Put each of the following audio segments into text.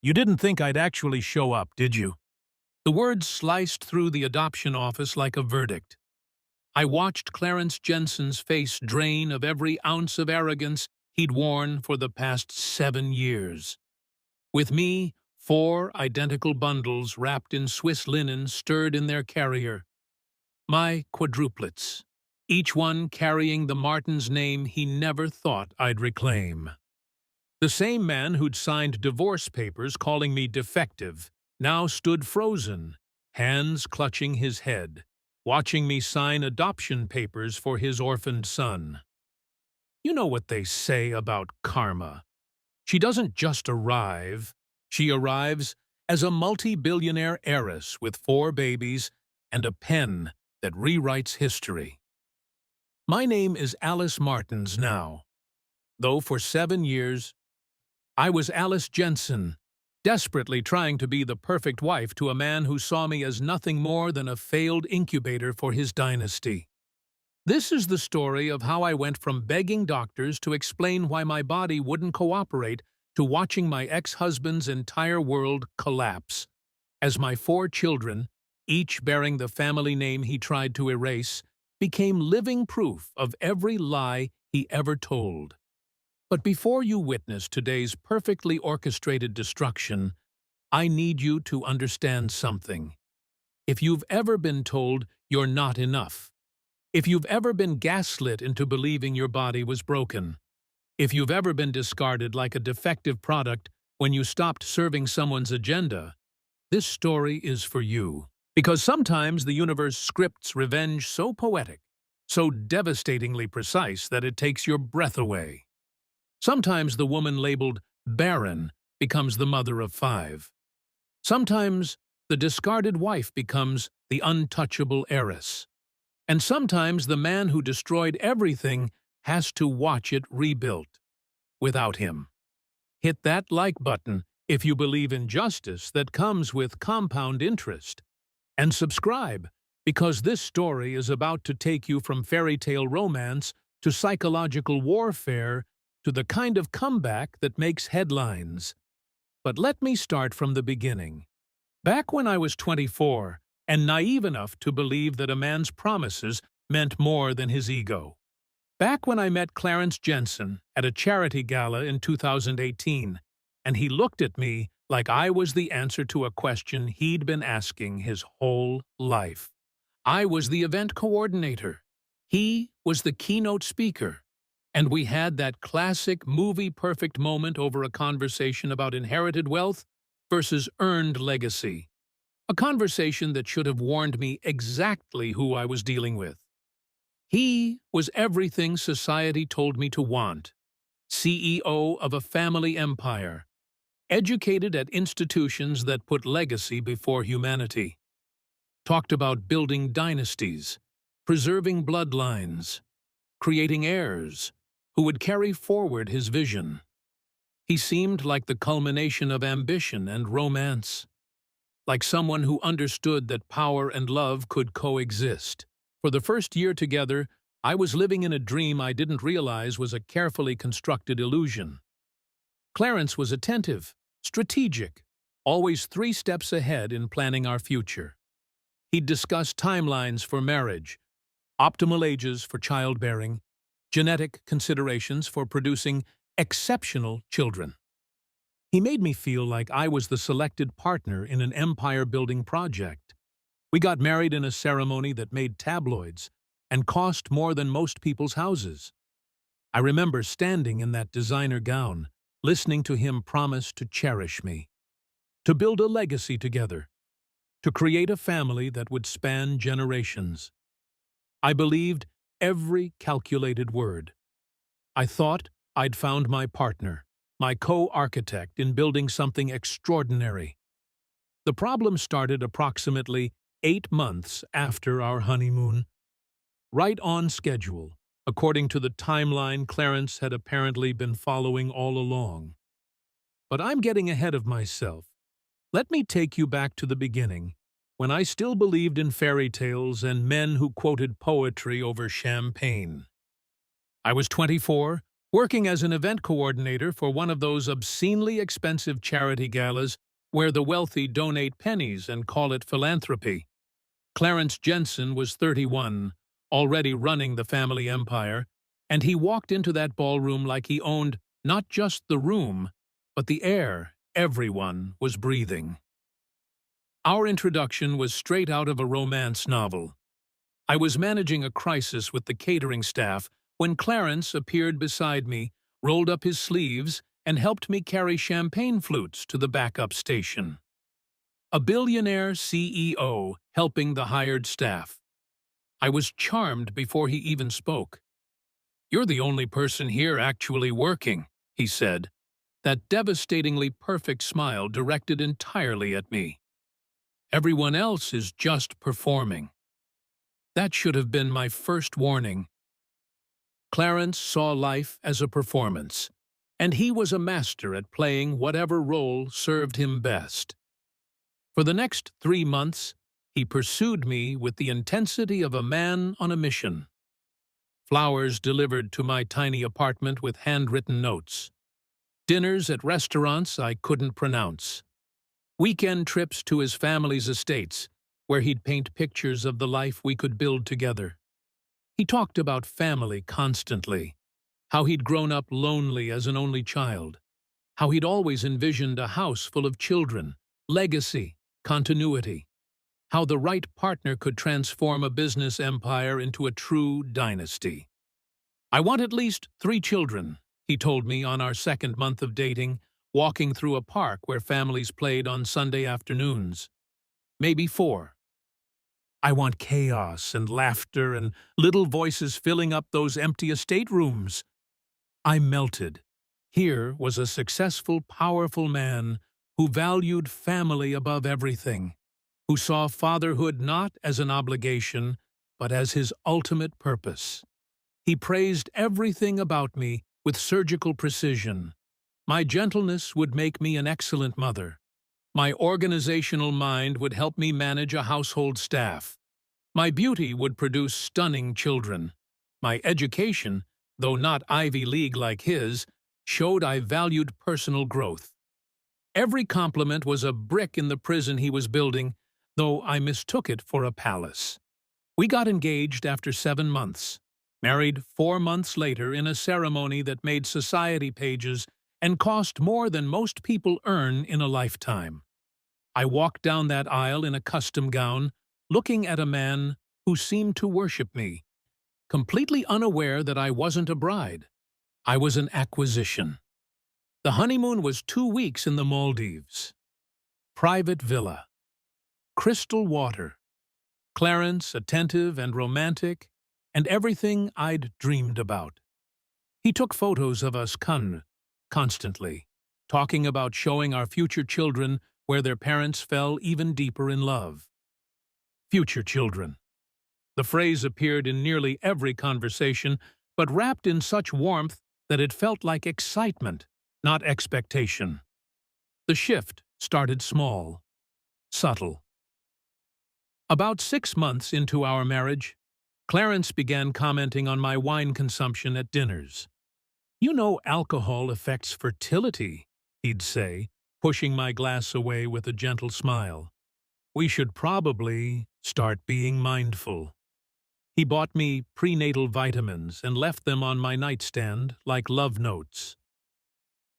You didn't think I'd actually show up, did you? The words sliced through the adoption office like a verdict. I watched Clarence Jensen's face drain of every ounce of arrogance he'd worn for the past 7 years. With me, 4 identical bundles wrapped in Swiss linen stirred in their carrier. My quadruplets, each one carrying the Martin's name he never thought I'd reclaim. The same man who'd signed divorce papers calling me defective now stood frozen, hands clutching his head, watching me sign adoption papers for his orphaned son. You know what they say about karma. She doesn't just arrive, she arrives as a multi-billionaire heiress with 4 babies and a pen that rewrites history. My name is Alice Martins now, though for 7 years I was Alice Jensen, desperately trying to be the perfect wife to a man who saw me as nothing more than a failed incubator for his dynasty. This is the story of how I went from begging doctors to explain why my body wouldn't cooperate to watching my ex-husband's entire world collapse, as my 4 children, each bearing the family name he tried to erase, became living proof of every lie he ever told. But before you witness today's perfectly orchestrated destruction, I need you to understand something. If you've ever been told you're not enough, if you've ever been gaslit into believing your body was broken, if you've ever been discarded like a defective product when you stopped serving someone's agenda, this story is for you. Because sometimes the universe scripts revenge so poetic, so devastatingly precise that it takes your breath away. Sometimes the woman labeled barren becomes the mother of 5. Sometimes the discarded wife becomes the untouchable heiress. And sometimes the man who destroyed everything has to watch it rebuilt without him. Hit that like button if you believe in justice that comes with compound interest. And subscribe, because this story is about to take you from fairy tale romance to psychological warfare to the kind of comeback that makes headlines. But let me start from the beginning. Back when I was 24 and naive enough to believe that a man's promises meant more than his ego. Back when I met Clarence Jensen at a charity gala in 2018, and he looked at me like I was the answer to a question he'd been asking his whole life. I was the event coordinator. He was the keynote speaker. And we had that classic movie-perfect moment over a conversation about inherited wealth versus earned legacy. A conversation that should have warned me exactly who I was dealing with. He was everything society told me to want. CEO of a family empire. Educated at institutions that put legacy before humanity. Talked about building dynasties, preserving bloodlines, creating heirs who would carry forward his vision. He seemed like the culmination of ambition and romance, like someone who understood that power and love could coexist. For the first year together, I was living in a dream I didn't realize was a carefully constructed illusion. Clarence was attentive, strategic, always 3 steps ahead in planning our future. He'd discuss timelines for marriage, optimal ages for childbearing, genetic considerations for producing exceptional children. He made me feel like I was the selected partner in an empire-building project. We got married in a ceremony that made tabloids and cost more than most people's houses. I remember standing in that designer gown, listening to him promise to cherish me, to build a legacy together, to create a family that would span generations. I believed every calculated word. I thought I'd found my partner, my co-architect in building something extraordinary. The problem started approximately 8 months after our honeymoon. Right on schedule, according to the timeline Clarence had apparently been following all along. But I'm getting ahead of myself. Let me take you back to the beginning, when I still believed in fairy tales and men who quoted poetry over champagne. I was 24, working as an event coordinator for one of those obscenely expensive charity galas where the wealthy donate pennies and call it philanthropy. Clarence Jensen was 31, already running the family empire, and he walked into that ballroom like he owned not just the room, but the air everyone was breathing. Our introduction was straight out of a romance novel. I was managing a crisis with the catering staff when Clarence appeared beside me, rolled up his sleeves, and helped me carry champagne flutes to the backup station. A billionaire CEO helping the hired staff. I was charmed before he even spoke. "You're the only person here actually working," he said, that devastatingly perfect smile directed entirely at me. "Everyone else is just performing." That should have been my first warning. Clarence saw life as a performance, and he was a master at playing whatever role served him best. For the next 3 months, he pursued me with the intensity of a man on a mission. Flowers delivered to my tiny apartment with handwritten notes. Dinners at restaurants I couldn't pronounce. Weekend trips to his family's estates, where he'd paint pictures of the life we could build together. He talked about family constantly, how he'd grown up lonely as an only child, how he'd always envisioned a house full of children, legacy, continuity, how the right partner could transform a business empire into a true dynasty. "I want at least 3 children," he told me on our second month of dating, walking through a park where families played on Sunday afternoons. "Maybe 4. I want chaos and laughter and little voices filling up those empty estate rooms." I melted. Here was a successful, powerful man who valued family above everything, who saw fatherhood not as an obligation, but as his ultimate purpose. He praised everything about me with surgical precision. My gentleness would make me an excellent mother. My organizational mind would help me manage a household staff. My beauty would produce stunning children. My education, though not Ivy League like his, showed I valued personal growth. Every compliment was a brick in the prison he was building, though I mistook it for a palace. We got engaged after 7 months, married 4 months later in a ceremony that made society pages and cost more than most people earn in a lifetime. I walked down that aisle in a custom gown, looking at a man who seemed to worship me, completely unaware that I wasn't a bride. I was an acquisition. The honeymoon was 2 weeks in the Maldives. Private villa. Crystal water. Clarence attentive and romantic, and everything I'd dreamed about. He took photos of us constantly, talking about showing our future children where their parents fell even deeper in love. Future children. The phrase appeared in nearly every conversation, but wrapped in such warmth that it felt like excitement, not expectation. The shift started small, subtle. About 6 months into our marriage, Clarence began commenting on my wine consumption at dinners. "You know alcohol affects fertility," he'd say, pushing my glass away with a gentle smile. "We should probably start being mindful." He bought me prenatal vitamins and left them on my nightstand like love notes.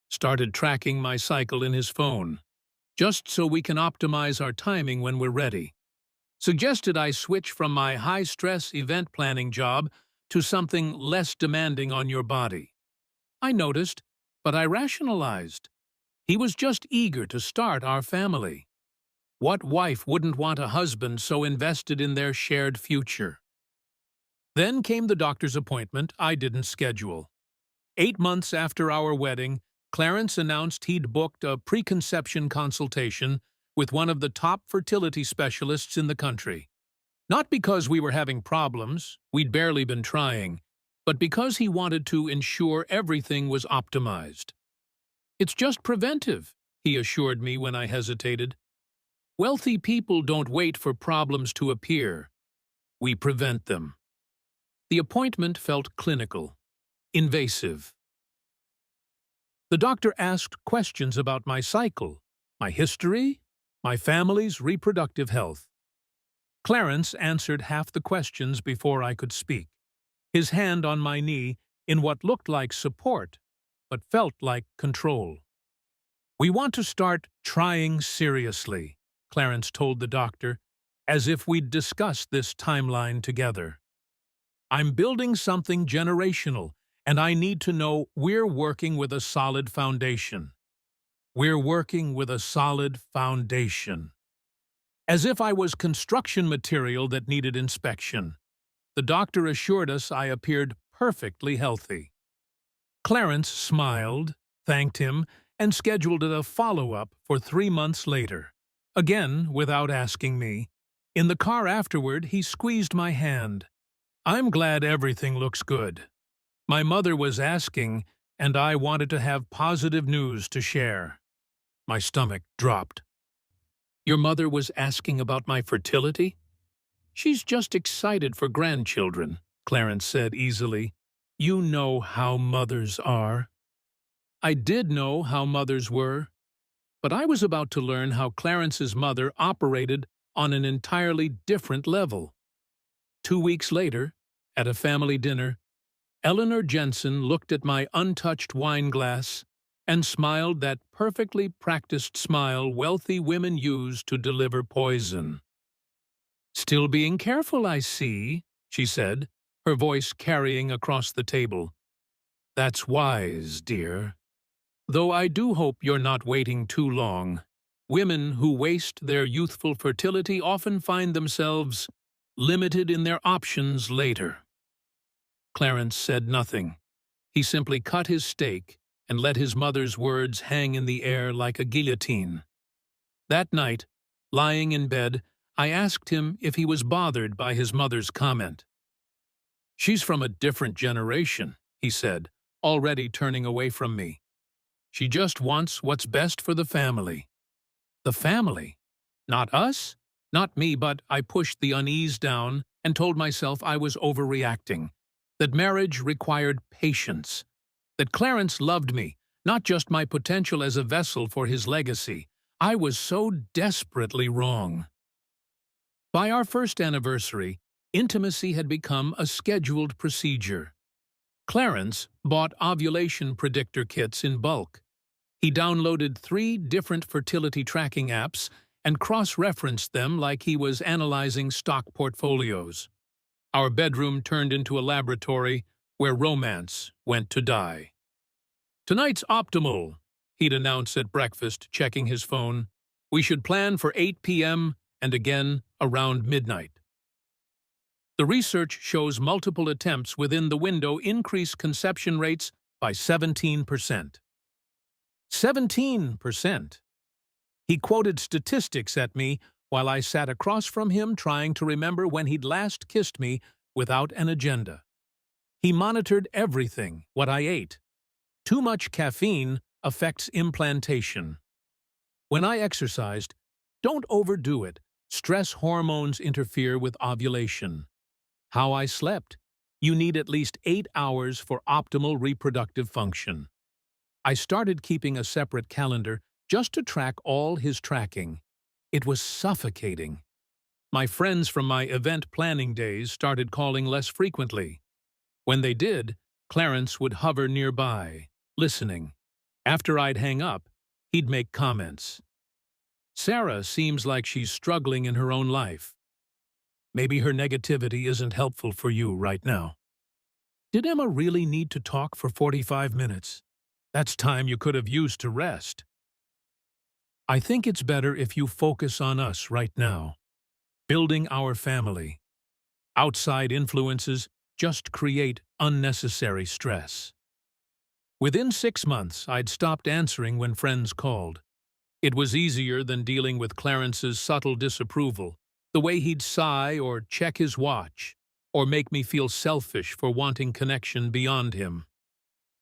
Started tracking my cycle in his phone, just so we can optimize our timing when we're ready. Suggested I switch from my high-stress event planning job to something less demanding on your body. I noticed, but I rationalized. He was just eager to start our family. What wife wouldn't want a husband so invested in their shared future? Then came the doctor's appointment I didn't schedule. 8 months after our wedding, Clarence announced he'd booked a preconception consultation with one of the top fertility specialists in the country. Not because we were having problems, we'd barely been trying, but because he wanted to ensure everything was optimized. "It's just preventive," he assured me when I hesitated. "Wealthy people don't wait for problems to appear. We prevent them." The appointment felt clinical, invasive. The doctor asked questions about my cycle, my history, my family's reproductive health. Clarence answered half the questions before I could speak, his hand on my knee in what looked like support, but felt like control. "We want to start trying seriously," Clarence told the doctor, as if we'd discussed this timeline together. "I'm building something generational, and I need to know we're working with a solid foundation. We're working with a solid foundation." As if I was construction material that needed inspection, the doctor assured us I appeared perfectly healthy. Clarence smiled, thanked him, and scheduled a follow-up for 3 months later. Again, without asking me. In the car afterward, he squeezed my hand. "I'm glad everything looks good. My mother was asking, and I wanted to have positive news to share." My stomach dropped. "Your mother was asking about my fertility?" "She's just excited for grandchildren," Clarence said easily. "You know how mothers are." I did know how mothers were, but I was about to learn how Clarence's mother operated on an entirely different level. 2 weeks later, at a family dinner, Eleanor Jensen looked at my untouched wine glass and smiled that perfectly practiced smile wealthy women use to deliver poison. "Still being careful, I see," she said, her voice carrying across the table. "That's wise, dear. Though I do hope you're not waiting too long. Women who waste their youthful fertility often find themselves limited in their options later." Clarence said nothing. He simply cut his steak and let his mother's words hang in the air like a guillotine. That night, lying in bed, I asked him if he was bothered by his mother's comment. "She's from a different generation," he said, already turning away from me. "She just wants what's best for the family." The family? Not us? Not me, but I pushed the unease down and told myself I was overreacting, that marriage required patience, that Clarence loved me, not just my potential as a vessel for his legacy. I was so desperately wrong. By our first anniversary, intimacy had become a scheduled procedure. Clarence bought ovulation predictor kits in bulk. He downloaded 3 different fertility tracking apps and cross-referenced them like he was analyzing stock portfolios. Our bedroom turned into a laboratory where romance went to die. "Tonight's optimal," he'd announce at breakfast, checking his phone. "We should plan for 8 p.m. and again around midnight." The research shows multiple attempts within the window increase conception rates by 17%. 17%! He quoted statistics at me while I sat across from him trying to remember when he'd last kissed me without an agenda. He monitored everything, what I ate. Too much caffeine affects implantation. When I exercised, don't overdo it. Stress hormones interfere with ovulation. How I slept. You need at least 8 hours for optimal reproductive function. I started keeping a separate calendar just to track all his tracking. It was suffocating. My friends from my event planning days started calling less frequently. When they did, Clarence would hover nearby, listening. After I'd hang up, he'd make comments. "Sarah seems like she's struggling in her own life. Maybe her negativity isn't helpful for you right now." Did Emma really need to talk for 45 minutes? That's time you could have used to rest. "I think it's better if you focus on us right now. Building our family. Outside influences just create unnecessary stress." Within 6 months, I'd stopped answering when friends called. It was easier than dealing with Clarence's subtle disapproval, the way he'd sigh or check his watch, or make me feel selfish for wanting connection beyond him.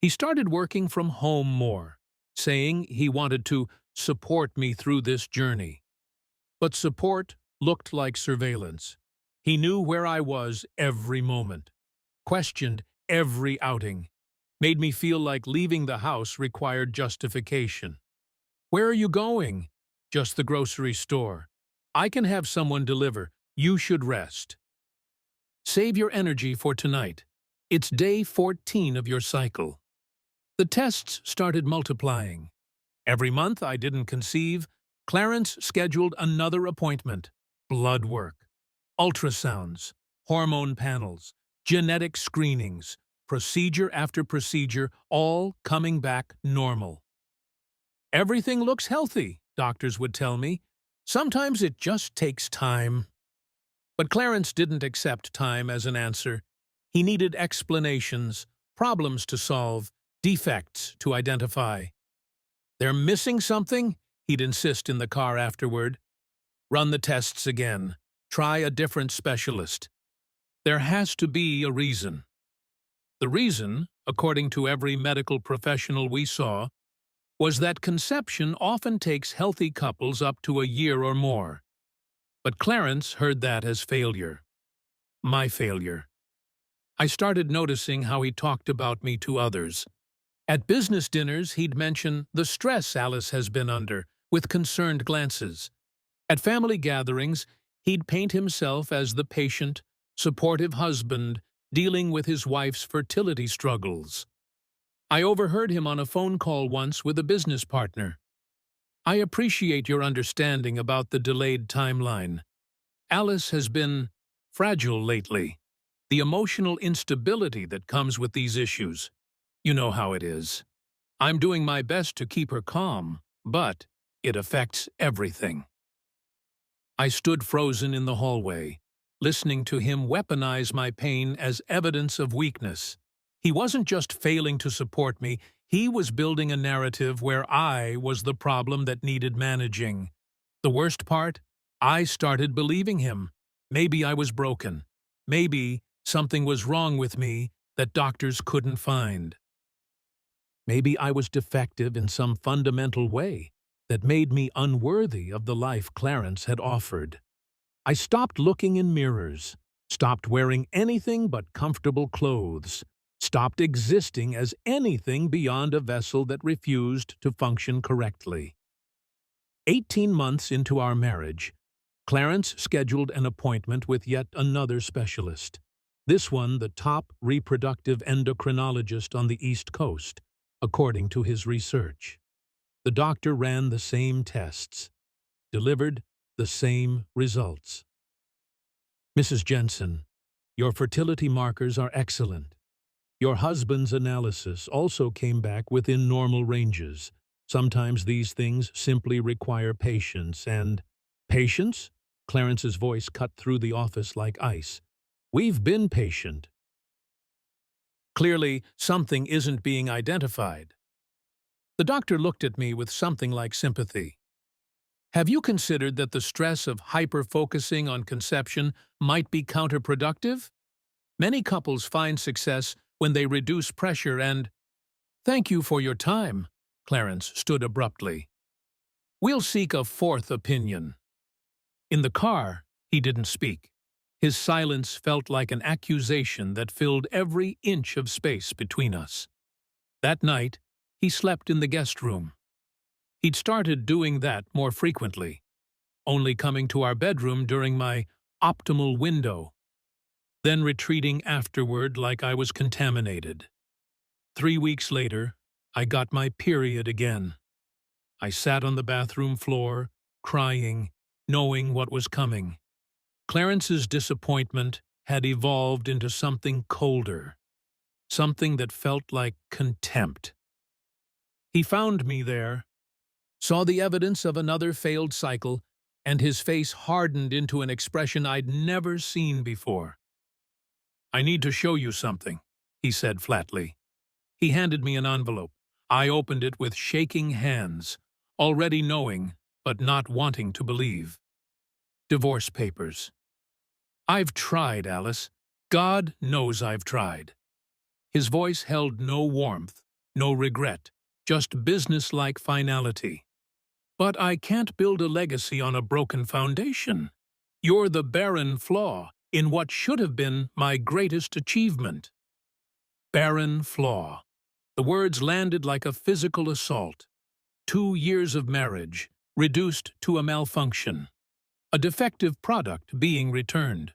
He started working from home more, saying he wanted to support me through this journey. But support looked like surveillance. He knew where I was every moment, questioned every outing, made me feel like leaving the house required justification. "Where are you going?" "Just the grocery store." "I can have someone deliver. You should rest." Save your energy for tonight. It's day 14 of your cycle. The tests started multiplying. Every month I didn't conceive, Clarence scheduled another appointment. Blood work, ultrasounds, hormone panels, genetic screenings, procedure after procedure, all coming back normal. "Everything looks healthy," doctors would tell me. "Sometimes it just takes time." But Clarence didn't accept time as an answer. He needed explanations, problems to solve, defects to identify. "They're missing something?" he'd insist in the car afterward. "Run the tests again. Try a different specialist. There has to be a reason." The reason, according to every medical professional we saw, was that conception often takes healthy couples up to a year or more. But Clarence heard that as failure. My failure. I started noticing how he talked about me to others. At business dinners, he'd mention the stress Alice has been under, with concerned glances. At family gatherings, he'd paint himself as the patient, supportive husband dealing with his wife's fertility struggles. I overheard him on a phone call once with a business partner. "I appreciate your understanding about the delayed timeline. Alice has been fragile lately. The emotional instability that comes with these issues. You know how it is. I'm doing my best to keep her calm, but it affects everything." I stood frozen in the hallway, listening to him weaponize my pain as evidence of weakness. He wasn't just failing to support me, he was building a narrative where I was the problem that needed managing. The worst part? I started believing him. Maybe I was broken. Maybe something was wrong with me that doctors couldn't find. Maybe I was defective in some fundamental way that made me unworthy of the life Clarence had offered. I stopped looking in mirrors, stopped wearing anything but comfortable clothes, stopped existing as anything beyond a vessel that refused to function correctly. 18 months into our marriage, Clarence scheduled an appointment with yet another specialist. This one, the top reproductive endocrinologist on the East Coast, according to his research. The doctor ran the same tests, delivered the same results. "Mrs. Jensen, your fertility markers are excellent. Your husband's analysis also came back within normal ranges. Sometimes these things simply require patience and—" "Patience?" Clarence's voice cut through the office like ice. "We've been patient." Clearly, something isn't being identified. The doctor looked at me with something like sympathy. "Have you considered that the stress of hyper-focusing on conception might be counterproductive? Many couples find success when they reduce pressure and—" "Thank you for your time," Clarence stood abruptly. "We'll seek a fourth opinion." In the car, he didn't speak. His silence felt like an accusation that filled every inch of space between us. That night, he slept in the guest room. He'd started doing that more frequently, only coming to our bedroom during my optimal window, then retreating afterward like I was contaminated. 3 weeks later, I got my period again. I sat on the bathroom floor, crying, knowing what was coming. Clarence's disappointment had evolved into something colder, something that felt like contempt. He found me there, saw the evidence of another failed cycle, and his face hardened into an expression I'd never seen before. "I need to show you something," he said flatly. He handed me an envelope. I opened it with shaking hands, already knowing, but not wanting to believe. "Divorce papers." "I've tried, Alice. God knows I've tried." His voice held no warmth, no regret, just business-like finality. "But I can't build a legacy on a broken foundation. You're the barren flaw in what should have been my greatest achievement." Barren flaw. The words landed like a physical assault. 2 years of marriage, reduced to a malfunction. A defective product being returned.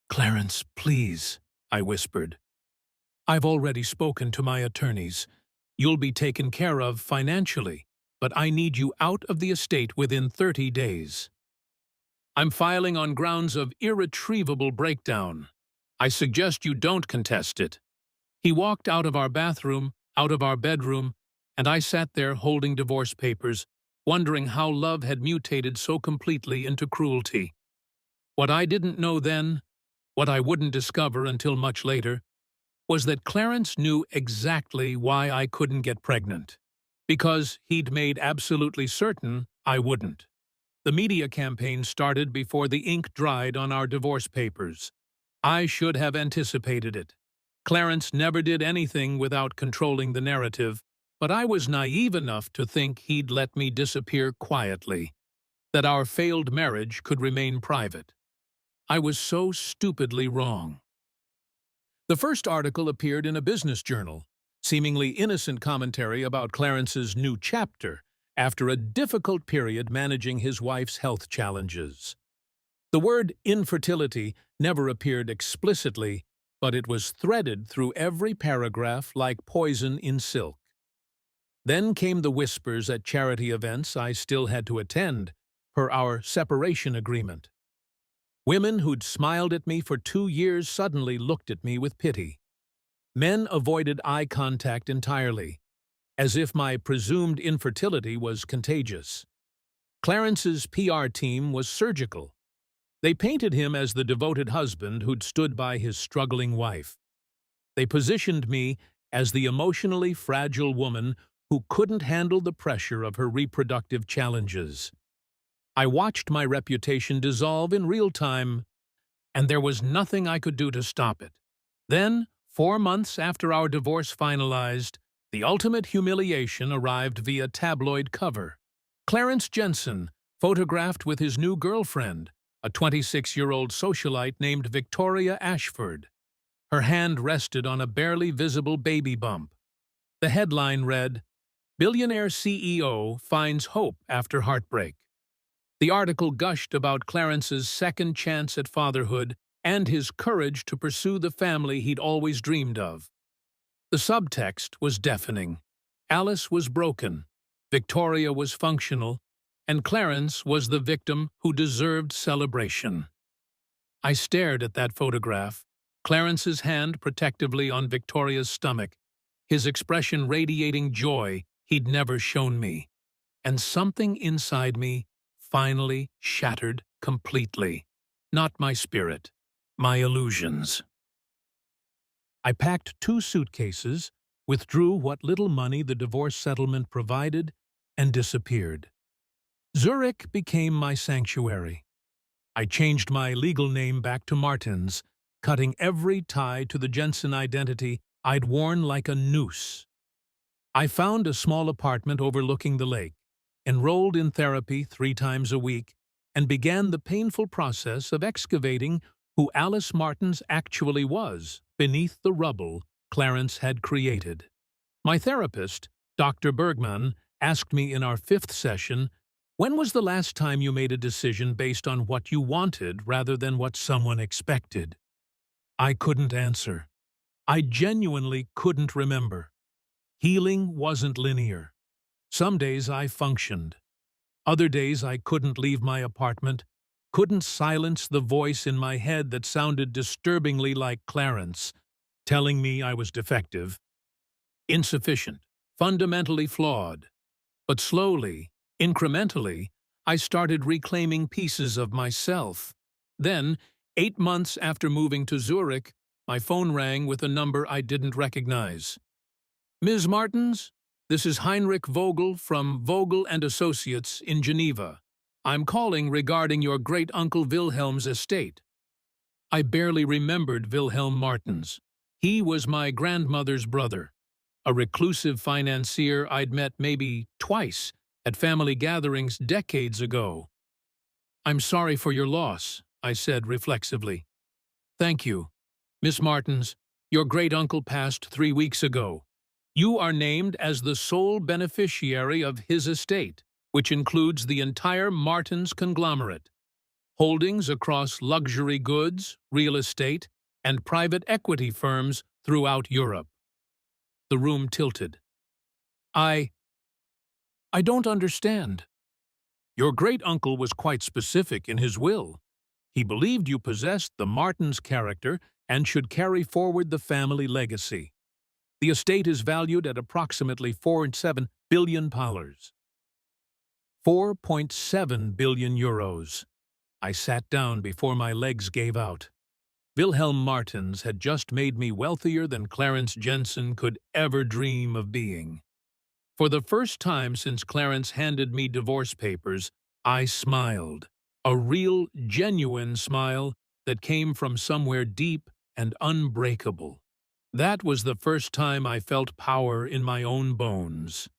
"Clarence, please," I whispered. "I've already spoken to my attorneys. You'll be taken care of financially, but I need you out of the estate within 30 days. I'm filing on grounds of irretrievable breakdown. I suggest you don't contest it." He walked out of our bathroom, out of our bedroom, and I sat there holding divorce papers, wondering how love had mutated so completely into cruelty. What I didn't know then, what I wouldn't discover until much later, was that Clarence knew exactly why I couldn't get pregnant. Because he'd made absolutely certain I wouldn't. The media campaign started before the ink dried on our divorce papers. I should have anticipated it. Clarence never did anything without controlling the narrative, but I was naive enough to think he'd let me disappear quietly, that our failed marriage could remain private. I was so stupidly wrong. The first article appeared in a business journal, seemingly innocent commentary about Clarence's new chapter after a difficult period managing his wife's health challenges. The word infertility never appeared explicitly, but it was threaded through every paragraph like poison in silk. Then came the whispers at charity events I still had to attend, per our separation agreement. Women who'd smiled at me for 2 years suddenly looked at me with pity. Men avoided eye contact entirely, as if my presumed infertility was contagious. Clarence's PR team was surgical. They painted him as the devoted husband who'd stood by his struggling wife. They positioned me as the emotionally fragile woman who couldn't handle the pressure of her reproductive challenges. I watched my reputation dissolve in real time, and there was nothing I could do to stop it. Then, 4 months after our divorce finalized, the ultimate humiliation arrived via tabloid cover. Clarence Jensen, photographed with his new girlfriend, a 26-year-old socialite named Victoria Ashford. Her hand rested on a barely visible baby bump. The headline read, "Billionaire CEO finds hope after heartbreak." The article gushed about Clarence's second chance at fatherhood and his courage to pursue the family he'd always dreamed of. The subtext was deafening. Alice was broken, Victoria was functional, and Clarence was the victim who deserved celebration. I stared at that photograph, Clarence's hand protectively on Victoria's stomach, his expression radiating joy he'd never shown me, and something inside me finally shattered completely. Not my spirit, my illusions. I packed 2 suitcases, withdrew what little money the divorce settlement provided, and disappeared. Zurich became my sanctuary. I changed my legal name back to Martins, cutting every tie to the Jensen identity I'd worn like a noose. I found a small apartment overlooking the lake, enrolled in therapy 3 times a week, and began the painful process of excavating who Alice Martins actually was beneath the rubble Clarence had created. My therapist, Dr. Bergman, asked me in our 5th session, "When was the last time you made a decision based on what you wanted rather than what someone expected?" I couldn't answer. I genuinely couldn't remember. Healing wasn't linear. Some days I functioned. Other days I couldn't leave my apartment, couldn't silence the voice in my head that sounded disturbingly like Clarence, telling me I was defective, insufficient, fundamentally flawed. But slowly, incrementally, I started reclaiming pieces of myself. Then, 8 months after moving to Zurich, my phone rang with a number I didn't recognize. "Ms. Martins? This is Heinrich Vogel from Vogel and Associates in Geneva. I'm calling regarding your great-uncle Wilhelm's estate." I barely remembered Wilhelm Martins. He was my grandmother's brother, a reclusive financier I'd met maybe twice at family gatherings decades ago. "I'm sorry for your loss," I said reflexively. "Thank you. Miss Martins, your great-uncle passed 3 weeks ago. You are named as the sole beneficiary of his estate, which includes the entire Martins conglomerate, holdings across luxury goods, real estate, and private equity firms throughout Europe. The room tilted. I don't understand. Your great-uncle was quite specific in his will. He believed you possessed the Martins character and should carry forward the family legacy. The estate is valued at approximately €4.7 billion. 4.7 billion euros. I sat down before my legs gave out. Wilhelm Martins had just made me wealthier than Clarence Jensen could ever dream of being. For the first time since Clarence handed me divorce papers, I smiled. A real, genuine smile that came from somewhere deep and unbreakable. That was the first time I felt power in my own bones.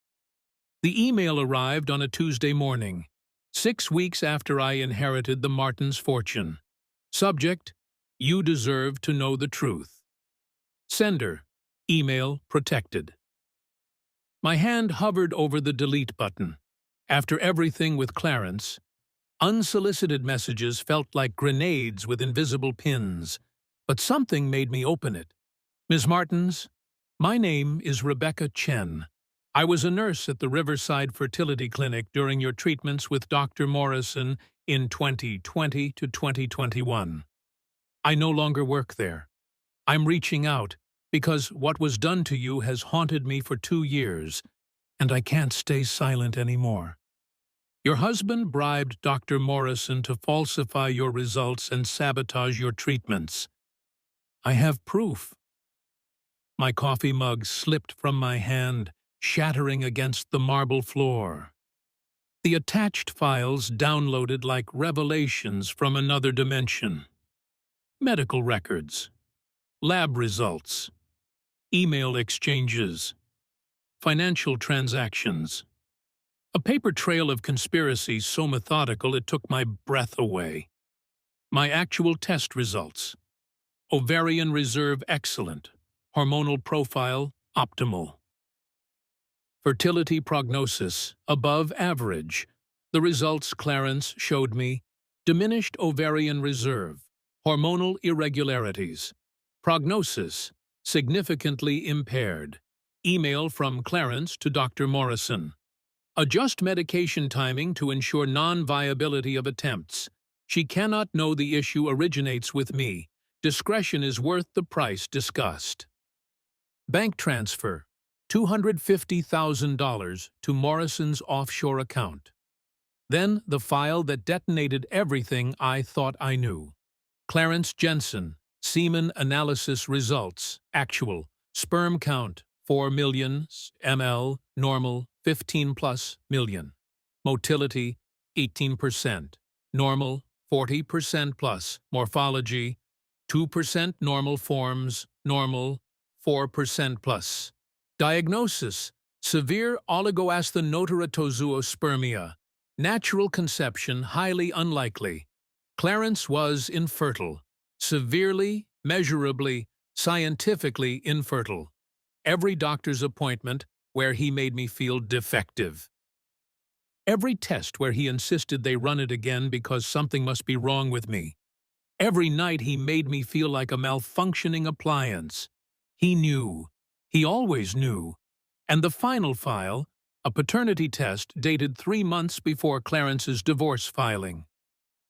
The email arrived on a Tuesday morning, 6 weeks after I inherited the Martins' fortune. Subject: You deserve to know the truth. Sender: Email protected. My hand hovered over the delete button. After everything with Clarence, unsolicited messages felt like grenades with invisible pins, but something made me open it. Ms. Martins, my name is Rebecca Chen. I was a nurse at the Riverside Fertility Clinic during your treatments with Dr. Morrison in 2020 to 2021. I no longer work there. I'm reaching out because what was done to you has haunted me for 2 years, and I can't stay silent anymore. Your husband bribed Dr. Morrison to falsify your results and sabotage your treatments. I have proof. My coffee mug slipped from my hand, shattering against the marble floor. The attached files downloaded like revelations from another dimension. Medical records, lab results, email exchanges, financial transactions. A paper trail of conspiracies so methodical it took my breath away. My actual test results: ovarian reserve excellent, hormonal profile optimal. Fertility prognosis above average. The results Clarence showed me: diminished ovarian reserve, hormonal irregularities. Prognosis significantly impaired. Email from Clarence to Dr. Morrison. Adjust medication timing to ensure non-viability of attempts. She cannot know the issue originates with me. Discretion is worth the price discussed. Bank transfer: $250,000 to Morrison's offshore account. Then the file that detonated everything I thought I knew. Clarence Jensen, semen analysis results, actual, sperm count, 4 million ml, normal, 15 plus million. Motility, 18%, normal, 40% plus. Morphology, 2% normal forms, normal, 4% plus. Diagnosis: severe oligoasthenoteratozoospermia. Natural conception highly unlikely. Clarence was infertile. Severely, measurably, scientifically infertile. Every doctor's appointment where he made me feel defective. Every test where he insisted they run it again because something must be wrong with me. Every night he made me feel like a malfunctioning appliance. He knew. He always knew. And the final file, a paternity test dated 3 months before Clarence's divorce filing.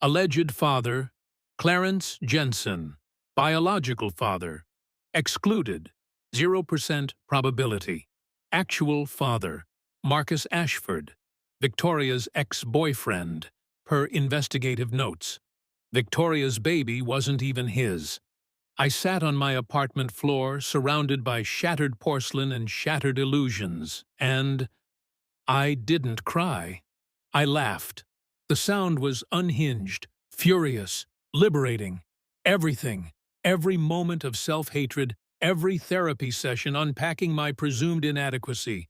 Alleged father: Clarence Jensen. Biological father: excluded, 0% probability. Actual father: Marcus Ashford, Victoria's ex-boyfriend, per investigative notes. Victoria's baby wasn't even his. I sat on my apartment floor, surrounded by shattered porcelain and shattered illusions, and I didn't cry. I laughed. The sound was unhinged, furious, liberating. Everything, every moment of self-hatred, every therapy session unpacking my presumed inadequacy.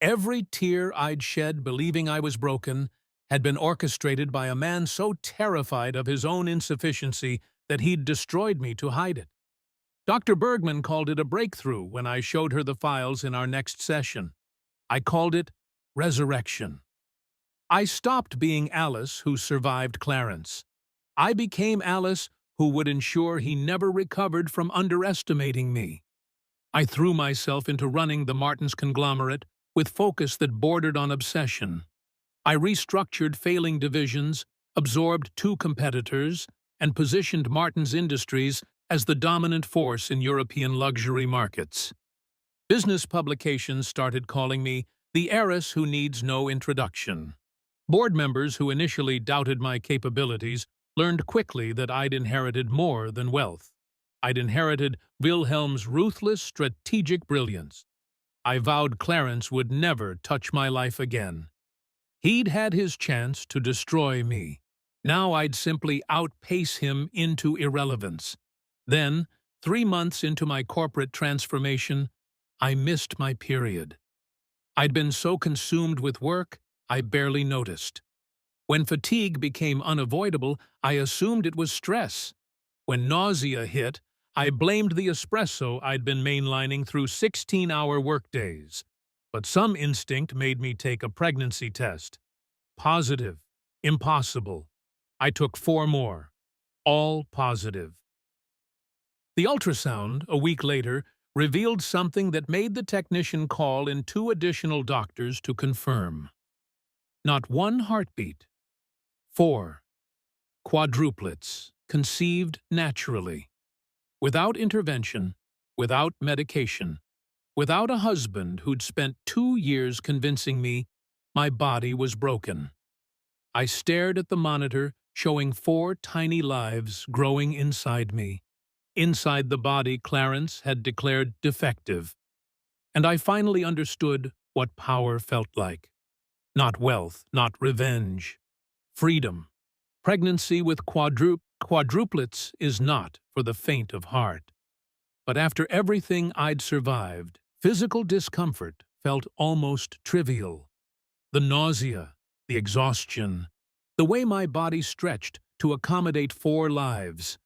Every tear I'd shed believing I was broken had been orchestrated by a man so terrified of his own insufficiency that he'd destroyed me to hide it. Dr. Bergman called it a breakthrough when I showed her the files in our next session. I called it resurrection. I stopped being Alice who survived Clarence. I became Alice who would ensure he never recovered from underestimating me. I threw myself into running the Martins conglomerate with focus that bordered on obsession. I restructured failing divisions, absorbed 2 competitors, and positioned Martins Industries as the dominant force in European luxury markets. Business publications started calling me the heiress who needs no introduction. Board members who initially doubted my capabilities learned quickly that I'd inherited more than wealth. I'd inherited Wilhelm's ruthless strategic brilliance. I vowed Clarence would never touch my life again. He'd had his chance to destroy me. Now I'd simply outpace him into irrelevance. Then, 3 months into my corporate transformation, I missed my period. I'd been so consumed with work, I barely noticed. When fatigue became unavoidable, I assumed it was stress. When nausea hit, I blamed the espresso I'd been mainlining through 16-hour workdays. But some instinct made me take a pregnancy test. Positive. Impossible. I took 4 more. All positive. The ultrasound, a week later, revealed something that made the technician call in 2 additional doctors to confirm. Not one heartbeat. 4. Quadruplets, conceived naturally. Without intervention, without medication, without a husband who'd spent 2 years convincing me my body was broken. I stared at the monitor, showing 4 tiny lives growing inside me. Inside the body Clarence had declared defective. And I finally understood what power felt like. Not wealth, not revenge. Freedom. Pregnancy with quadruplets is not for the faint of heart. But after everything I'd survived, physical discomfort felt almost trivial. The nausea, the exhaustion, the way my body stretched to accommodate 4 lives,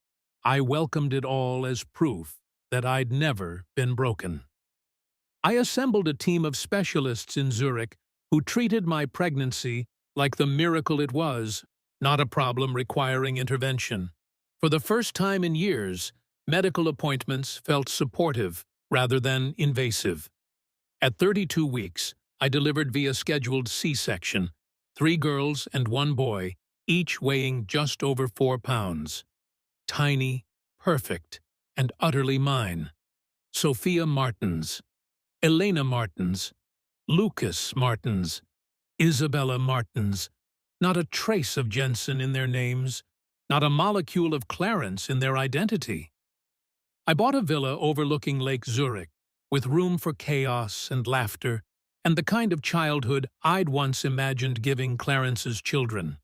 I welcomed it all as proof that I'd never been broken. I assembled a team of specialists in Zurich who treated my pregnancy like the miracle it was, not a problem requiring intervention. For the first time in years, medical appointments felt supportive rather than invasive. At 32 weeks, I delivered via scheduled C-section, 3 girls and 1 boy, each weighing just over 4 pounds. Tiny, perfect, and utterly mine. Sophia Martins, Elena Martins, Lucas Martins, Isabella Martins. Not a trace of Jensen in their names, not a molecule of Clarence in their identity. I bought a villa overlooking Lake Zurich, with room for chaos and laughter, and the kind of childhood I'd once imagined giving Clarence's children.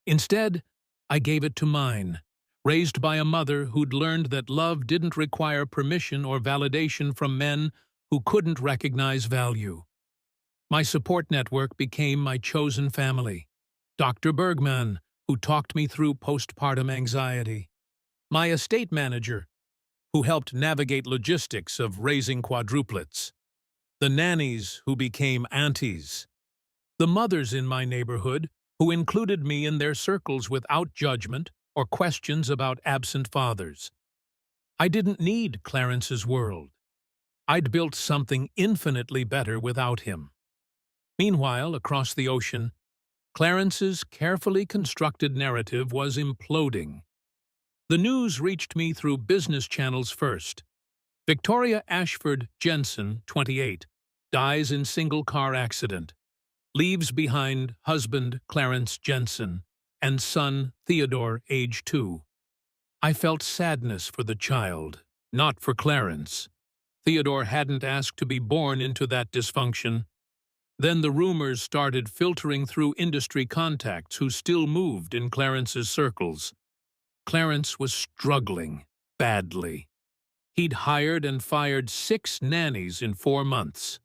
Instead, I gave it to mine, raised by a mother who'd learned that love didn't require permission or validation from men who couldn't recognize value. My support network became my chosen family. Dr. Bergman, who talked me through postpartum anxiety. My estate manager, who helped navigate logistics of raising quadruplets. The nannies who became aunties. The mothers in my neighborhood who included me in their circles without judgment or questions about absent fathers. I didn't need Clarence's world. I'd built something infinitely better without him. Meanwhile, across the ocean, Clarence's carefully constructed narrative was imploding. The news reached me through business channels first. Victoria Ashford Jensen, 28, dies in single-car accident, leaves behind husband Clarence Jensen and son Theodore, age 2. I felt sadness for the child, not for Clarence. Theodore hadn't asked to be born into that dysfunction. Then the rumors started filtering through industry contacts who still moved in Clarence's circles. Clarence was struggling badly. He'd hired and fired 6 nannies in 4 months.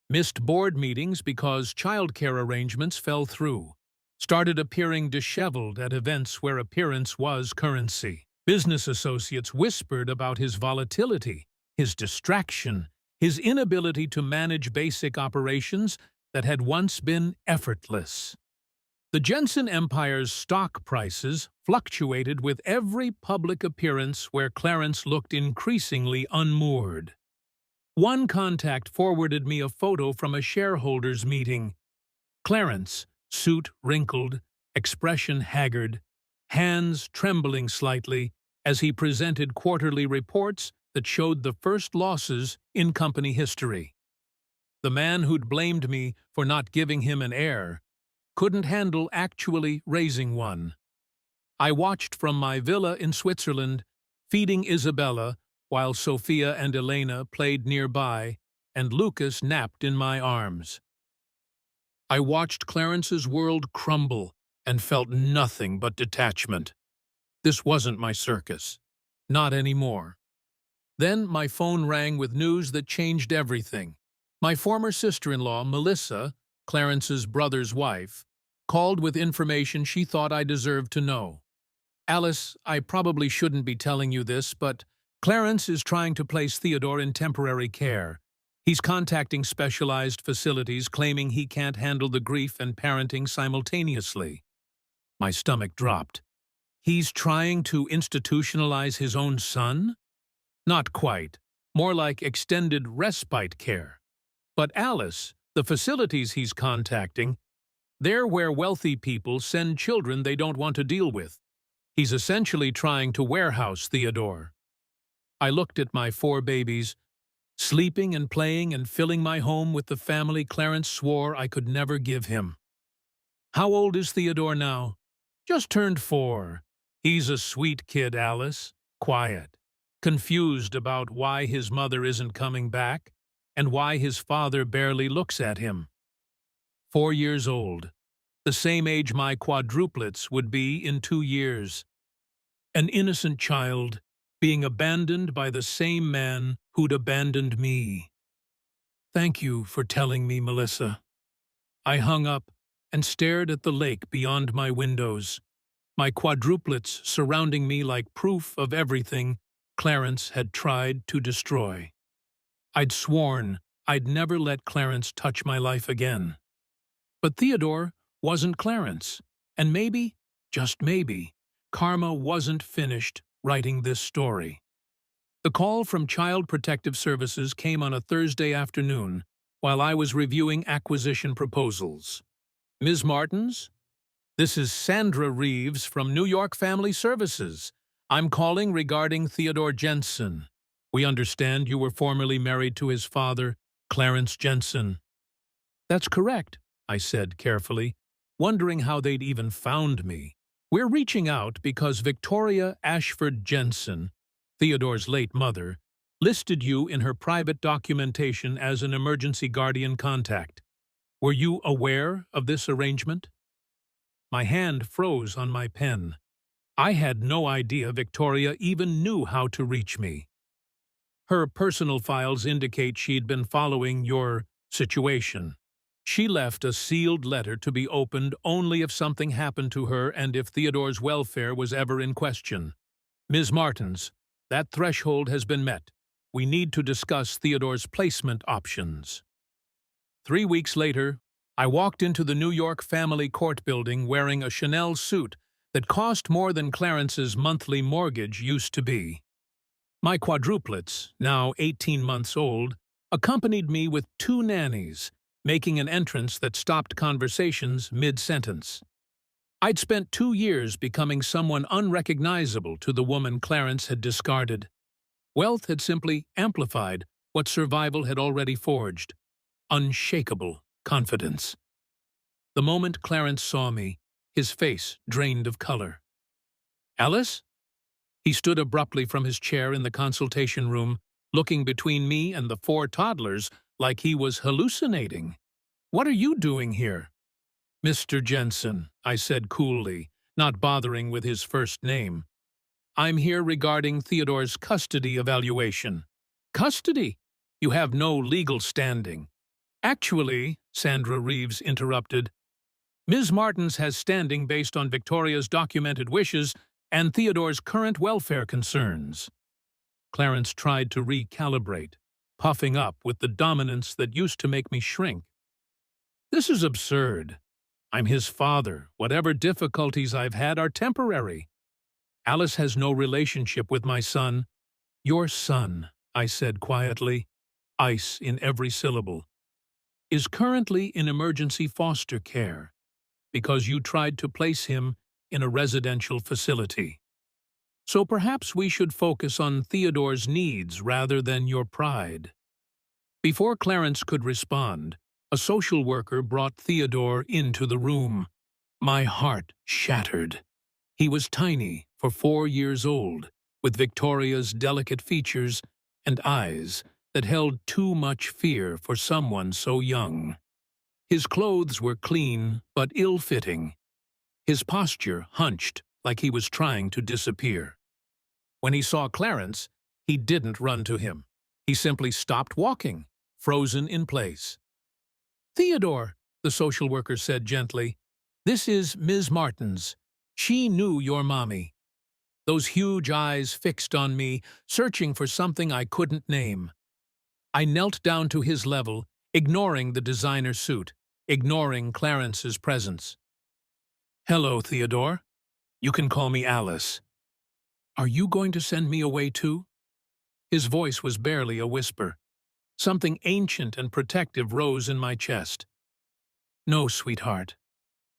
Missed board meetings because childcare arrangements fell through. Started appearing disheveled at events where appearance was currency. Business associates whispered about his volatility, his distraction, his inability to manage basic operations that had once been effortless. The Jensen Empire's stock prices fluctuated with every public appearance where Clarence looked increasingly unmoored. One contact forwarded me a photo from a shareholders' meeting. Clarence, suit wrinkled, expression haggard, hands trembling slightly as he presented quarterly reports that showed the first losses in company history. The man who'd blamed me for not giving him an heir couldn't handle actually raising one. I watched from my villa in Switzerland, feeding Isabella, while Sophia and Elena played nearby, and Lucas napped in my arms. I watched Clarence's world crumble and felt nothing but detachment. This wasn't my circus. Not anymore. Then my phone rang with news that changed everything. My former sister-in-law, Melissa, Clarence's brother's wife, called with information she thought I deserved to know. Alice, I probably shouldn't be telling you this, but Clarence is trying to place Theodore in temporary care. He's contacting specialized facilities claiming he can't handle the grief and parenting simultaneously. My stomach dropped. He's trying to institutionalize his own son? Not quite. More like extended respite care. But Alice, the facilities he's contacting, they're where wealthy people send children they don't want to deal with. He's essentially trying to warehouse Theodore. I looked at my 4 babies, sleeping and playing and filling my home with the family Clarence swore I could never give him. How old is Theodore now? Just turned 4. He's a sweet kid, Alice. Quiet. Confused about why his mother isn't coming back and why his father barely looks at him. 4 years old, the same age my quadruplets would be in 2 years. An innocent child being abandoned by the same man who'd abandoned me. Thank you for telling me, Melissa. I hung up and stared at the lake beyond my windows, my quadruplets surrounding me like proof of everything Clarence had tried to destroy. I'd sworn I'd never let Clarence touch my life again. But Theodore wasn't Clarence, and maybe, just maybe, karma wasn't finished writing this story. The call from Child Protective Services came on a Thursday afternoon while I was reviewing acquisition proposals. Ms. Martins? This is Sandra Reeves from New York Family Services. I'm calling regarding Theodore Jensen. We understand you were formerly married to his father, Clarence Jensen. That's correct, I said carefully, wondering how they'd even found me. We're reaching out because Victoria Ashford Jensen, Theodore's late mother, listed you in her private documentation as an emergency guardian contact. Were you aware of this arrangement? My hand froze on my pen. I had no idea Victoria even knew how to reach me. Her personal files indicate she'd been following your situation. She left a sealed letter to be opened only if something happened to her and if Theodore's welfare was ever in question. Ms. Martins, that threshold has been met. We need to discuss Theodore's placement options. 3 weeks later, I walked into the New York Family Court building wearing a Chanel suit that cost more than Clarence's monthly mortgage used to be. My quadruplets, now 18 months old, accompanied me with 2 nannies, making an entrance that stopped conversations mid-sentence. I'd spent 2 years becoming someone unrecognizable to the woman Clarence had discarded. Wealth had simply amplified what survival had already forged. Unshakable confidence. The moment Clarence saw me, his face drained of color. Alice? He stood abruptly from his chair in the consultation room, looking between me and the 4 toddlers like he was hallucinating. What are you doing here? Mr. Jensen, I said coolly, not bothering with his first name. I'm here regarding Theodore's custody evaluation. Custody? You have no legal standing. Actually, Sandra Reeves interrupted, Ms. Martins has standing based on Victoria's documented wishes and Theodore's current welfare concerns. Clarence tried to recalibrate, puffing up with the dominance that used to make me shrink. This is absurd. I'm his father. Whatever difficulties I've had are temporary. Alice has no relationship with my son. Your son, I said quietly, ice in every syllable, is currently in emergency foster care because you tried to place him in a residential facility. So perhaps we should focus on Theodore's needs rather than your pride. Before Clarence could respond, a social worker brought Theodore into the room. My heart shattered. He was tiny, for 4 years old, with Victoria's delicate features and eyes that held too much fear for someone so young. His clothes were clean but ill-fitting. His posture hunched like he was trying to disappear. When he saw Clarence, he didn't run to him. He simply stopped walking, frozen in place. "Theodore," the social worker said gently, "this is Ms. Martins. She knew your mommy." Those huge eyes fixed on me, searching for something I couldn't name. I knelt down to his level, ignoring the designer suit, ignoring Clarence's presence. "Hello, Theodore. You can call me Alice. Are you going to send me away too?" His voice was barely a whisper. Something ancient and protective rose in my chest. "No, sweetheart.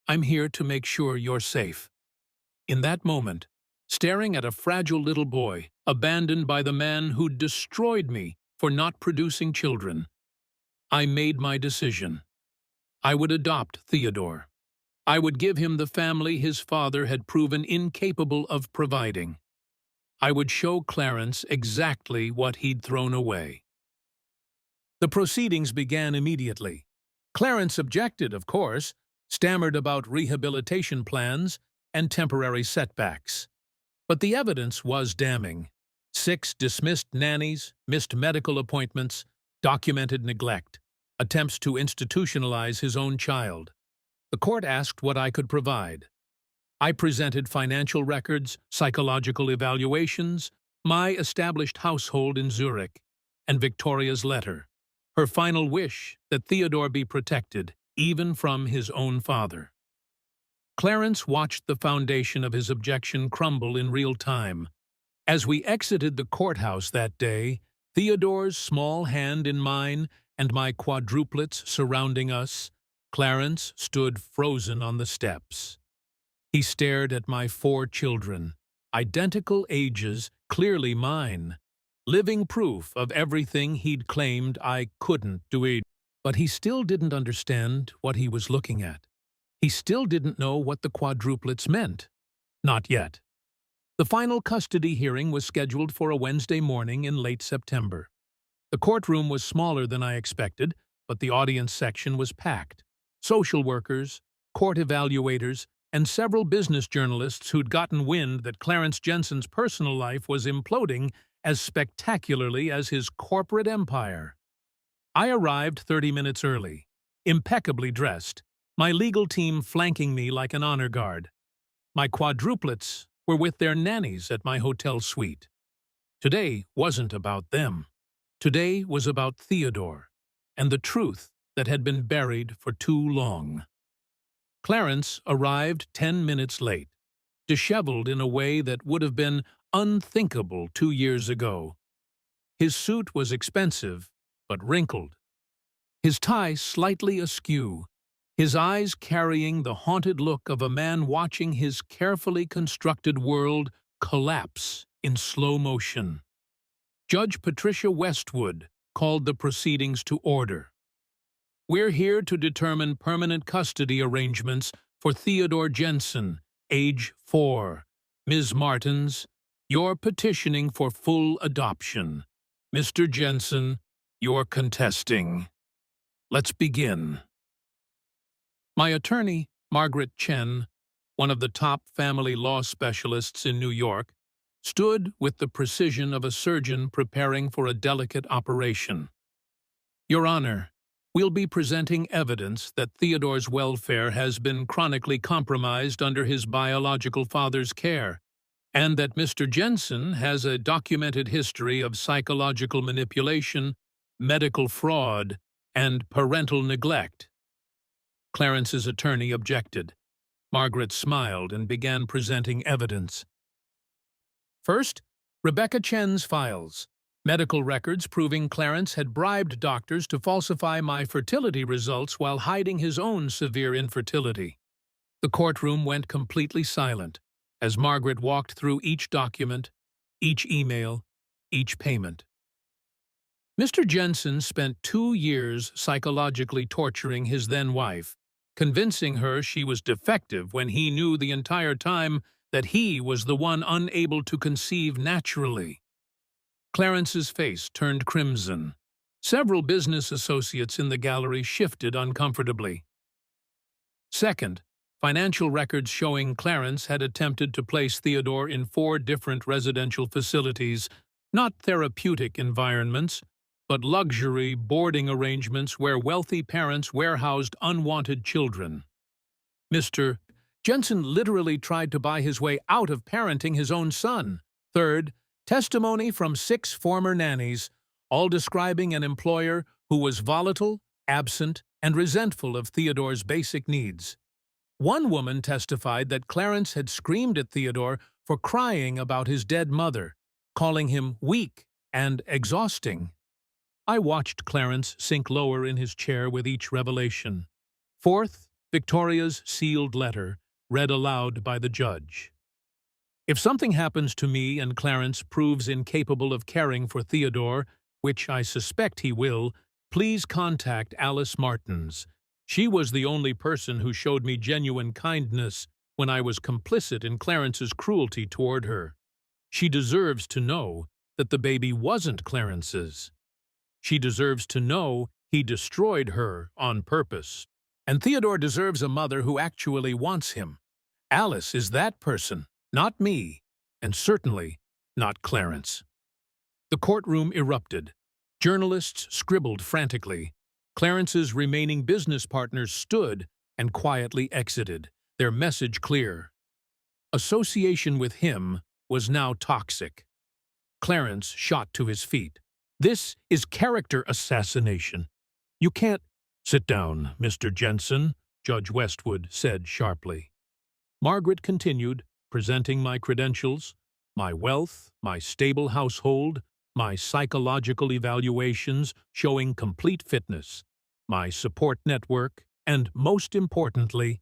I'm here to make sure you're safe." In that moment, staring at a fragile little boy, abandoned by the man who'd destroyed me for not producing children, I made my decision. I would adopt Theodore. I would give him the family his father had proven incapable of providing. I would show Clarence exactly what he'd thrown away. The proceedings began immediately. Clarence objected, of course, stammered about rehabilitation plans and temporary setbacks. But the evidence was damning. 6 dismissed nannies, missed medical appointments, documented neglect, attempts to institutionalize his own child. The court asked what I could provide. I presented financial records, psychological evaluations, my established household in Zurich, and Victoria's letter, her final wish that Theodore be protected, even from his own father. Clarence watched the foundation of his objection crumble in real time. As we exited the courthouse that day, Theodore's small hand in mine and my quadruplets surrounding us, Clarence stood frozen on the steps. He stared at my 4 children, identical ages, clearly mine, living proof of everything he'd claimed I couldn't do. But he still didn't understand what he was looking at. He still didn't know what the quadruplets meant. Not yet. The final custody hearing was scheduled for a Wednesday morning in late September. The courtroom was smaller than I expected, but the audience section was packed. Social workers, court evaluators, and several business journalists who'd gotten wind that Clarence Jensen's personal life was imploding as spectacularly as his corporate empire. I arrived 30 minutes early, impeccably dressed, my legal team flanking me like an honor guard. My quadruplets were with their nannies at my hotel suite. Today wasn't about them. Today was about Theodore and the truth that had been buried for too long. Clarence arrived 10 minutes late, disheveled in a way that would have been unthinkable 2 years ago. His suit was expensive, but wrinkled. His tie slightly askew, his eyes carrying the haunted look of a man watching his carefully constructed world collapse in slow motion. Judge Patricia Westwood called the proceedings to order. "We're here to determine permanent custody arrangements for Theodore Jensen, age 4. Ms. Martins, you're petitioning for full adoption. Mr. Jensen, you're contesting. Let's begin." My attorney, Margaret Chen, one of the top family law specialists in New York, stood with the precision of a surgeon preparing for a delicate operation. "Your Honor, we'll be presenting evidence that Theodore's welfare has been chronically compromised under his biological father's care. and that Mr. Jensen has a documented history of psychological manipulation, medical fraud, and parental neglect. Clarence's attorney objected. Margaret smiled and began presenting evidence. First, Rebecca Chen's files. Medical records proving Clarence had bribed doctors to falsify my fertility results while hiding his own severe infertility. The courtroom went completely silent as Margaret walked through each document, each email, each payment. Mr. Jensen spent 2 years psychologically torturing his then-wife, convincing her she was defective when he knew the entire time that he was the one unable to conceive naturally. Clarence's face turned crimson. Several business associates in the gallery shifted uncomfortably. Second, financial records showing Clarence had attempted to place Theodore in 4 different residential facilities, not therapeutic environments, but luxury boarding arrangements where wealthy parents warehoused unwanted children. Mr. Jensen literally tried to buy his way out of parenting his own son. Third, testimony from 6 former nannies, all describing an employer who was volatile, absent, and resentful of Theodore's basic needs. One woman testified that Clarence had screamed at Theodore for crying about his dead mother, calling him weak and exhausting. I watched Clarence sink lower in his chair with each revelation. Fourth, Victoria's sealed letter, read aloud by the judge. If something happens to me and Clarence proves incapable of caring for Theodore, which I suspect he will, please contact Alice Martins. She was the only person who showed me genuine kindness when I was complicit in Clarence's cruelty toward her. She deserves to know that the baby wasn't Clarence's. She deserves to know he destroyed her on purpose. And Theodore deserves a mother who actually wants him. Alice is that person, not me, and certainly not Clarence. The courtroom erupted. Journalists scribbled frantically. Clarence's remaining business partners stood and quietly exited, their message clear. Association with him was now toxic. Clarence shot to his feet. This is character assassination. You can't— Sit down, Mr. Jensen, Judge Westwood said sharply. Margaret continued, presenting my credentials, my wealth, my stable household, my psychological evaluations showing complete fitness, my support network, and, most importantly,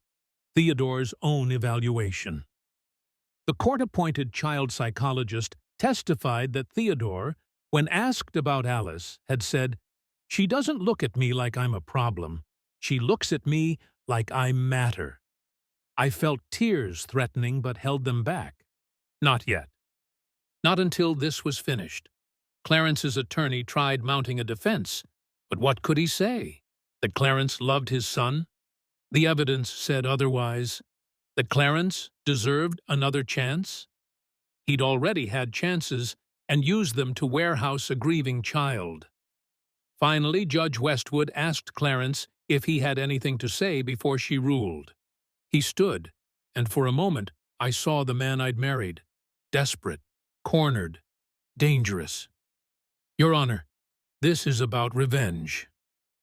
Theodore's own evaluation. The court-appointed child psychologist testified that Theodore, when asked about Alice, had said, "She doesn't look at me like I'm a problem. She looks at me like I matter." I felt tears threatening but held them back. Not yet. Not until this was finished. Clarence's attorney tried mounting a defense, but what could he say? That Clarence loved his son? The evidence said otherwise. That Clarence deserved another chance? He'd already had chances and used them to warehouse a grieving child. Finally, Judge Westwood asked Clarence if he had anything to say before she ruled. He stood, and for a moment I saw the man I'd married. Desperate, cornered, dangerous. Your Honor, this is about revenge.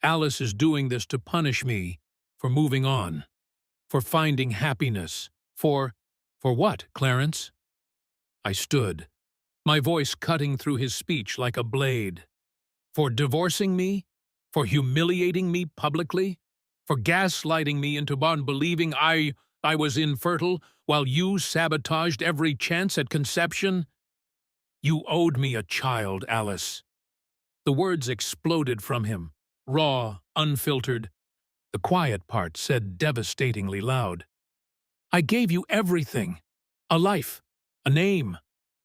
Alice is doing this to punish me for moving on, for finding happiness, for what, Clarence? I stood, my voice cutting through his speech like a blade. For divorcing me? For humiliating me publicly? For gaslighting me into believing I was infertile while you sabotaged every chance at conception? You owed me a child, Alice. The words exploded from him, raw, unfiltered. The quiet part said devastatingly loud. I gave you everything. A life, a name,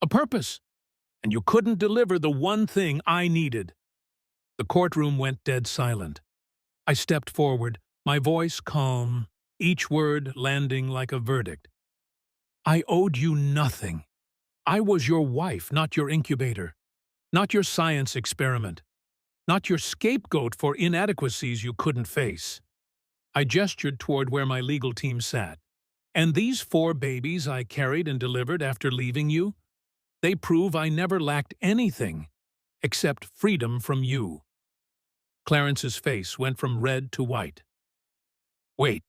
a purpose. And you couldn't deliver the one thing I needed. The courtroom went dead silent. I stepped forward, my voice calm, each word landing like a verdict. I owed you nothing. I was your wife, not your incubator, not your science experiment, not your scapegoat for inadequacies you couldn't face. I gestured toward where my legal team sat. And these 4 babies I carried and delivered after leaving you, they prove I never lacked anything except freedom from you. Clarence's face went from red to white. Wait,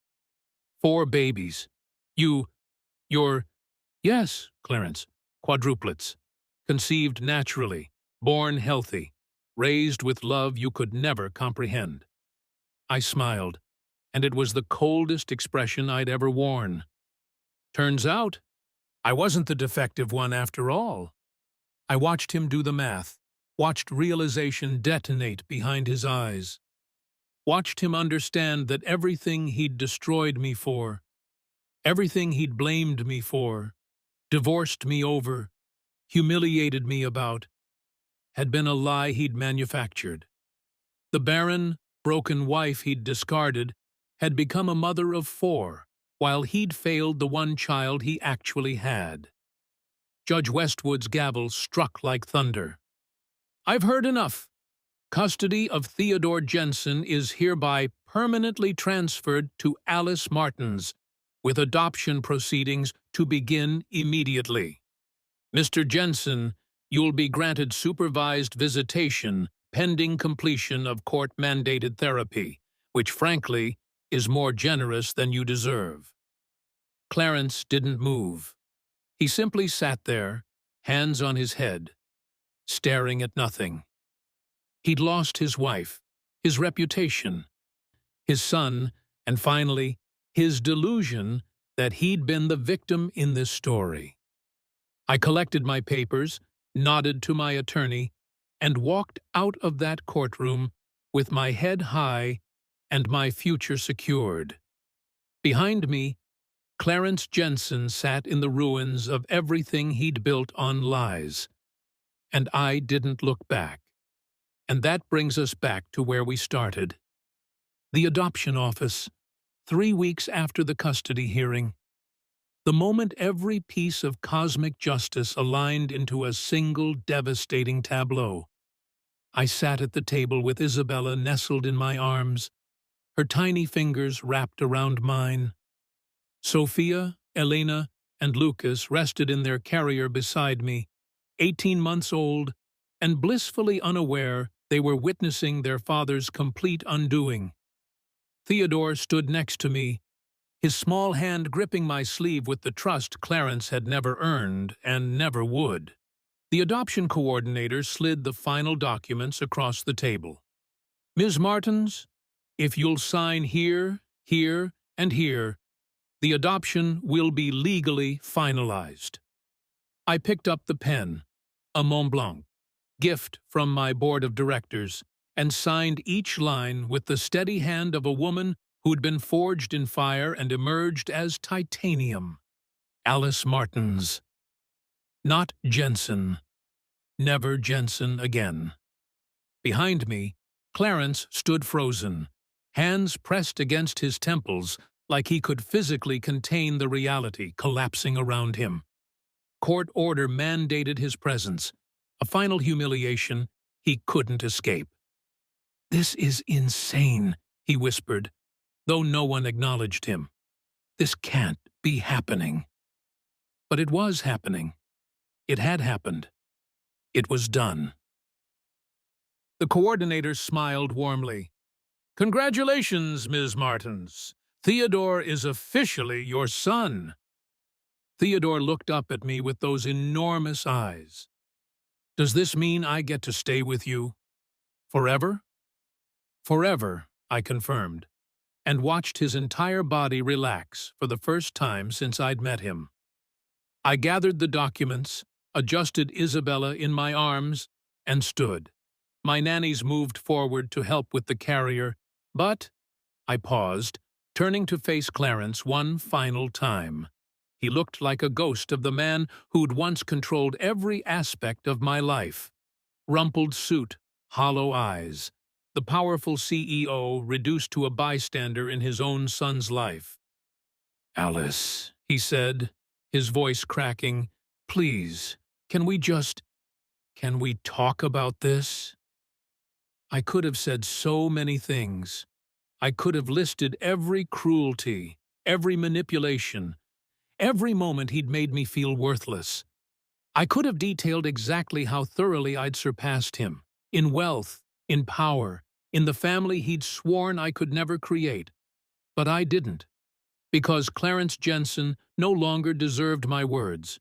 4 babies. You're… Yes, Clarence, quadruplets. Conceived naturally, born healthy, raised with love you could never comprehend. I smiled, and it was the coldest expression I'd ever worn. Turns out, I wasn't the defective one after all. I watched him do the math, watched realization detonate behind his eyes, watched him understand that everything he'd destroyed me for, everything he'd blamed me for, divorced me over, humiliated me about, had been a lie he'd manufactured. The barren, broken wife he'd discarded had become a mother of 4, while he'd failed the one child he actually had. Judge Westwood's gavel struck like thunder. I've heard enough. Custody of Theodore Jensen is hereby permanently transferred to Alice Martins, with adoption proceedings to begin immediately. Mr. Jensen, you'll be granted supervised visitation pending completion of court-mandated therapy, which, frankly, is more generous than you deserve. Clarence didn't move. He simply sat there, hands on his head, staring at nothing. He'd lost his wife, his reputation, his son, and finally, his delusion that he'd been the victim in this story. I collected my papers, nodded to my attorney, and walked out of that courtroom with my head high and my future secured. Behind me, Clarence Jensen sat in the ruins of everything he'd built on lies. And I didn't look back. And that brings us back to where we started. The adoption office, 3 weeks after the custody hearing. The moment every piece of cosmic justice aligned into a single devastating tableau. I sat at the table with Isabella nestled in my arms, her tiny fingers wrapped around mine. Sophia, Elena, and Lucas rested in their carrier beside me, 18 months old, and blissfully unaware they were witnessing their father's complete undoing. Theodore stood next to me, his small hand gripping my sleeve with the trust Clarence had never earned and never would. The adoption coordinator slid the final documents across the table. Ms. Martins, if you'll sign here, here, and here, the adoption will be legally finalized. I picked up the pen, a Mont Blanc, gift from my board of directors, and signed each line with the steady hand of a woman who'd been forged in fire and emerged as titanium. Alice Martins. Not Jensen. Never Jensen again. Behind me, Clarence stood frozen, hands pressed against his temples like he could physically contain the reality collapsing around him. Court order mandated his presence, a final humiliation he couldn't escape. "This is insane," he whispered, though no one acknowledged him. "This can't be happening." But it was happening. It had happened. It was done. The coordinator smiled warmly. "Congratulations, Ms. Martins. Theodore is officially your son." Theodore looked up at me with those enormous eyes. "Does this mean I get to stay with you? Forever?" "Forever," I confirmed, and watched his entire body relax for the first time since I'd met him. I gathered the documents, adjusted Isabella in my arms, and stood. My nannies moved forward to help with the carrier, but I paused, turning to face Clarence one final time. He looked like a ghost of the man who'd once controlled every aspect of my life. Rumpled suit, hollow eyes, the powerful CEO reduced to a bystander in his own son's life. "Alice," he said, his voice cracking, "please, can we talk about this?" I could have said so many things. I could have listed every cruelty, every manipulation, Every moment he'd made me feel worthless. I could have detailed exactly how thoroughly I'd surpassed him, in wealth, in power, in the family he'd sworn I could never create. But I didn't, because Clarence Jensen no longer deserved my words.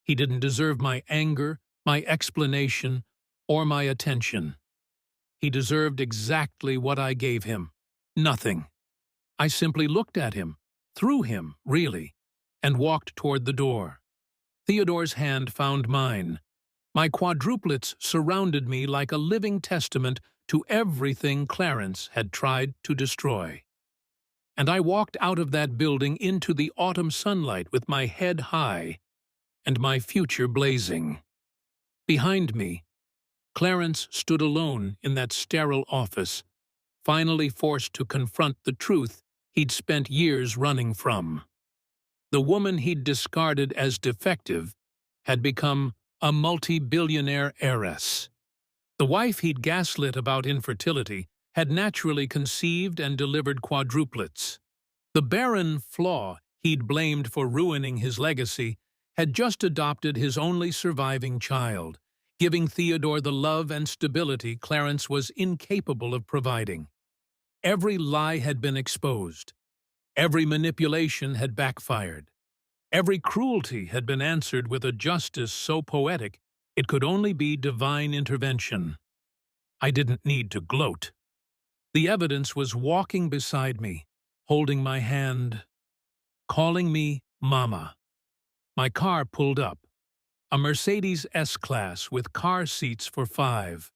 He didn't deserve my anger, my explanation, or my attention. He deserved exactly what I gave him. Nothing. I simply looked at him, through him, really, and walked toward the door. Theodore's hand found mine. My quadruplets surrounded me like a living testament to everything Clarence had tried to destroy. And I walked out of that building into the autumn sunlight with my head high and my future blazing. Behind me, Clarence stood alone in that sterile office, finally forced to confront the truth he'd spent years running from. The woman he'd discarded as defective had become a multi-billionaire heiress. The wife he'd gaslit about infertility had naturally conceived and delivered quadruplets. The barren flaw he'd blamed for ruining his legacy had just adopted his only surviving child, giving Theodore the love and stability Clarence was incapable of providing. Every lie had been exposed. Every manipulation had backfired. Every cruelty had been answered with a justice so poetic it could only be divine intervention. I didn't need to gloat. The evidence was walking beside me, holding my hand, calling me Mama. My car pulled up, a Mercedes S-Class with car seats for 5.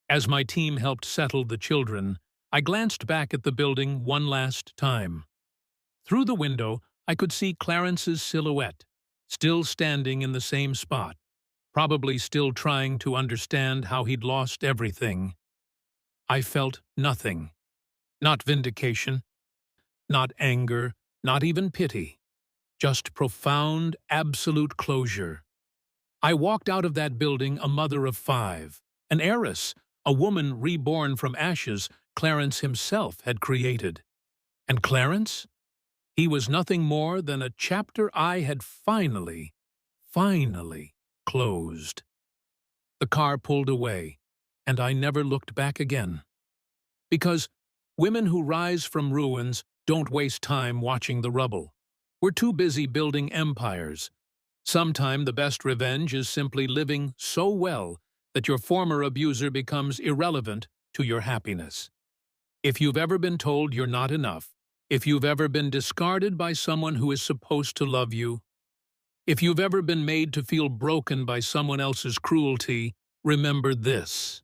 As my team helped settle the children, I glanced back at the building one last time. Through the window, I could see Clarence's silhouette, still standing in the same spot, probably still trying to understand how he'd lost everything. I felt nothing. Not vindication, not anger, not even pity. Just profound, absolute closure. I walked out of that building a mother of 5, an heiress, a woman reborn from ashes Clarence himself had created. And Clarence? He was nothing more than a chapter I had finally closed. The car pulled away, and I never looked back again. Because women who rise from ruins don't waste time watching the rubble. We're too busy building empires. Sometime the best revenge is simply living so well that your former abuser becomes irrelevant to your happiness. If you've ever been told you're not enough, if you've ever been discarded by someone who is supposed to love you, if you've ever been made to feel broken by someone else's cruelty, remember this.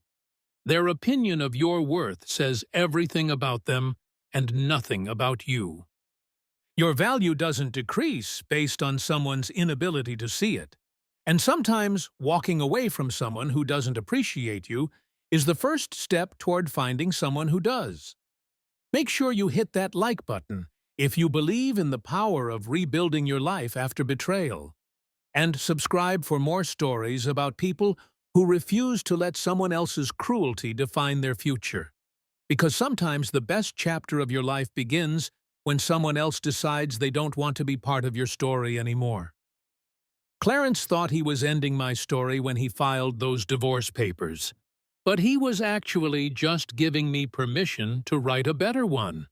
Their opinion of your worth says everything about them and nothing about you. Your value doesn't decrease based on someone's inability to see it. And sometimes walking away from someone who doesn't appreciate you is the first step toward finding someone who does. Make sure you hit that like button if you believe in the power of rebuilding your life after betrayal. And subscribe for more stories about people who refuse to let someone else's cruelty define their future. Because sometimes the best chapter of your life begins when someone else decides they don't want to be part of your story anymore. Clarence thought he was ending my story when he filed those divorce papers, but he was actually just giving me permission to write a better one.